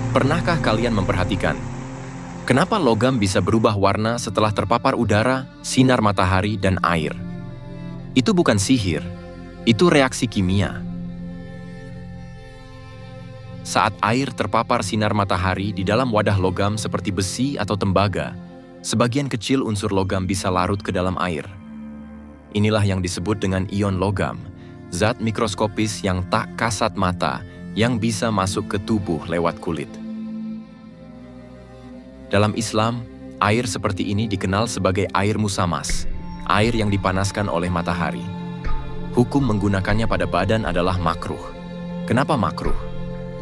Pernahkah kalian memperhatikan kenapa logam bisa berubah warna setelah terpapar udara, sinar matahari, dan air? Itu bukan sihir, itu reaksi kimia. Saat air terpapar sinar matahari di dalam wadah logam seperti besi atau tembaga, sebagian kecil unsur logam bisa larut ke dalam air. Inilah yang disebut dengan ion logam, zat mikroskopis yang tak kasat mata yang bisa masuk ke tubuh lewat kulit. Dalam Islam, air seperti ini dikenal sebagai air musamas, air yang dipanaskan oleh matahari. Hukum menggunakannya pada badan adalah makruh. Kenapa makruh?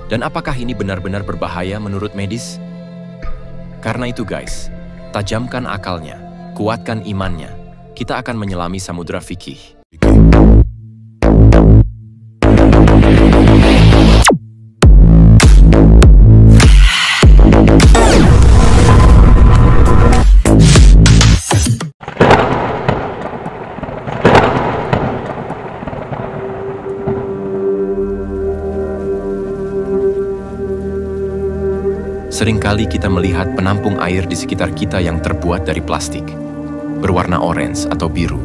Dan apakah ini benar-benar berbahaya menurut medis? Karena itu guys, tajamkan akalnya, kuatkan imannya. Kita akan menyelami samudra fikih. Seringkali kita melihat penampung air di sekitar kita yang terbuat dari plastik, berwarna orange atau biru.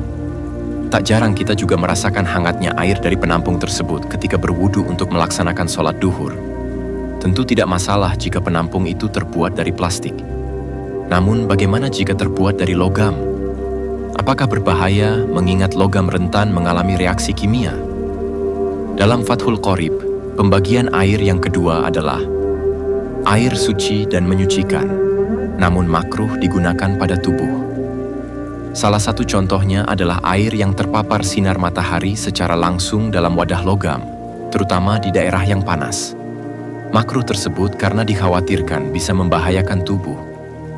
Tak jarang kita juga merasakan hangatnya air dari penampung tersebut ketika berwudu untuk melaksanakan sholat duhur. Tentu tidak masalah jika penampung itu terbuat dari plastik. Namun bagaimana jika terbuat dari logam? Apakah berbahaya mengingat logam rentan mengalami reaksi kimia? Dalam Fathul Qorib, pembagian air yang kedua adalah air suci dan menyucikan, namun makruh digunakan pada tubuh. Salah satu contohnya adalah air yang terpapar sinar matahari secara langsung dalam wadah logam, terutama di daerah yang panas. Makruh tersebut karena dikhawatirkan bisa membahayakan tubuh,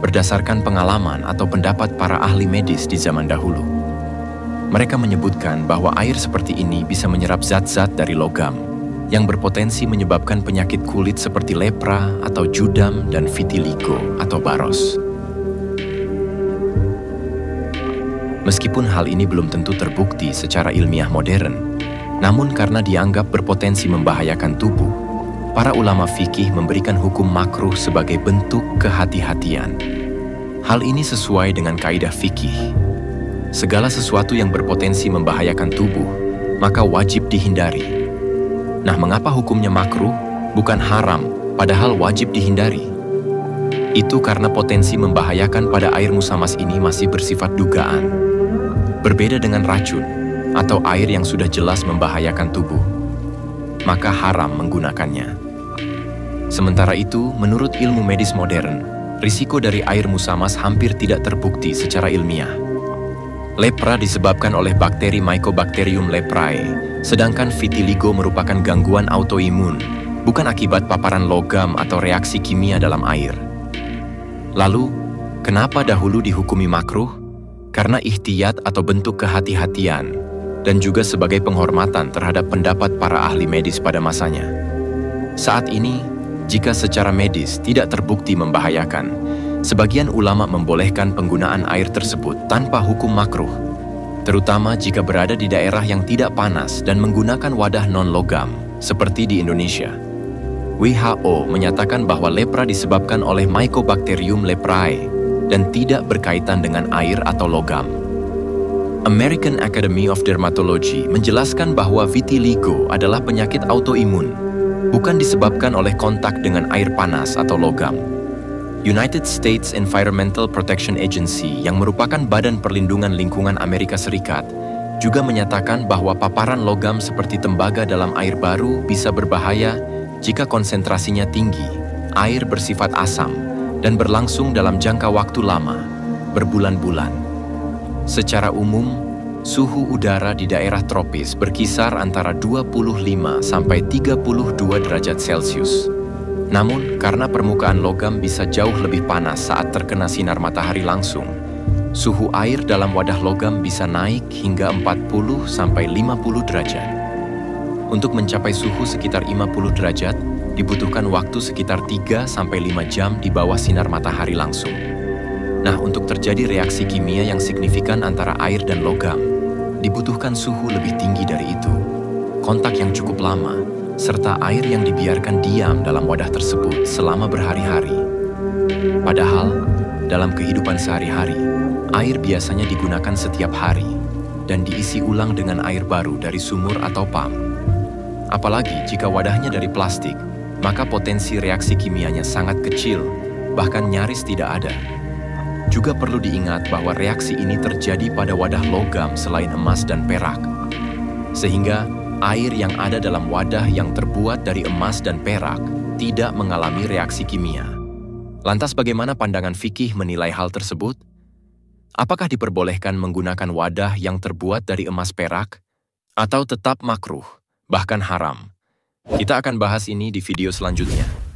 berdasarkan pengalaman atau pendapat para ahli medis di zaman dahulu. Mereka menyebutkan bahwa air seperti ini bisa menyerap zat-zat dari logam, yang berpotensi menyebabkan penyakit kulit seperti lepra atau judam dan vitiligo atau baros. Meskipun hal ini belum tentu terbukti secara ilmiah modern, namun karena dianggap berpotensi membahayakan tubuh, para ulama fikih memberikan hukum makruh sebagai bentuk kehati-hatian. Hal ini sesuai dengan kaidah fikih. Segala sesuatu yang berpotensi membahayakan tubuh, maka wajib dihindari. Nah, mengapa hukumnya makruh, bukan haram, padahal wajib dihindari? Itu karena potensi membahayakan pada air musamas ini masih bersifat dugaan. Berbeda dengan racun, atau air yang sudah jelas membahayakan tubuh. Maka haram menggunakannya. Sementara itu, menurut ilmu medis modern, risiko dari air musamas hampir tidak terbukti secara ilmiah. Lepra disebabkan oleh bakteri Mycobacterium leprae, sedangkan vitiligo merupakan gangguan autoimun, bukan akibat paparan logam atau reaksi kimia dalam air. Lalu, kenapa dahulu dihukumi makruh? Karena ihtiyat atau bentuk kehati-hatian, dan juga sebagai penghormatan terhadap pendapat para ahli medis pada masanya. Saat ini, jika secara medis tidak terbukti membahayakan, sebagian ulama membolehkan penggunaan air tersebut tanpa hukum makruh, terutama jika berada di daerah yang tidak panas dan menggunakan wadah non-logam, seperti di Indonesia. WHO menyatakan bahwa lepra disebabkan oleh Mycobacterium leprae dan tidak berkaitan dengan air atau logam. American Academy of Dermatology menjelaskan bahwa vitiligo adalah penyakit autoimun, bukan disebabkan oleh kontak dengan air panas atau logam. United States Environmental Protection Agency yang merupakan badan perlindungan lingkungan Amerika Serikat juga menyatakan bahwa paparan logam seperti tembaga dalam air baru bisa berbahaya jika konsentrasinya tinggi, air bersifat asam, dan berlangsung dalam jangka waktu lama, berbulan-bulan. Secara umum, suhu udara di daerah tropis berkisar antara 25 sampai 32 derajat Celcius. Namun, karena permukaan logam bisa jauh lebih panas saat terkena sinar matahari langsung, suhu air dalam wadah logam bisa naik hingga 40 sampai 50 derajat. Untuk mencapai suhu sekitar 50 derajat, dibutuhkan waktu sekitar 3 sampai 5 jam di bawah sinar matahari langsung. Nah, untuk terjadi reaksi kimia yang signifikan antara air dan logam, dibutuhkan suhu lebih tinggi dari itu, kontak yang cukup lama, serta air yang dibiarkan diam dalam wadah tersebut selama berhari-hari. Padahal, dalam kehidupan sehari-hari, air biasanya digunakan setiap hari dan diisi ulang dengan air baru dari sumur atau pam. Apalagi jika wadahnya dari plastik, maka potensi reaksi kimianya sangat kecil, bahkan nyaris tidak ada. Juga perlu diingat bahwa reaksi ini terjadi pada wadah logam selain emas dan perak. Sehingga air yang ada dalam wadah yang terbuat dari emas dan perak tidak mengalami reaksi kimia. Lantas bagaimana pandangan fikih menilai hal tersebut? Apakah diperbolehkan menggunakan wadah yang terbuat dari emas perak? Atau tetap makruh, bahkan haram? Kita akan bahas ini di video selanjutnya.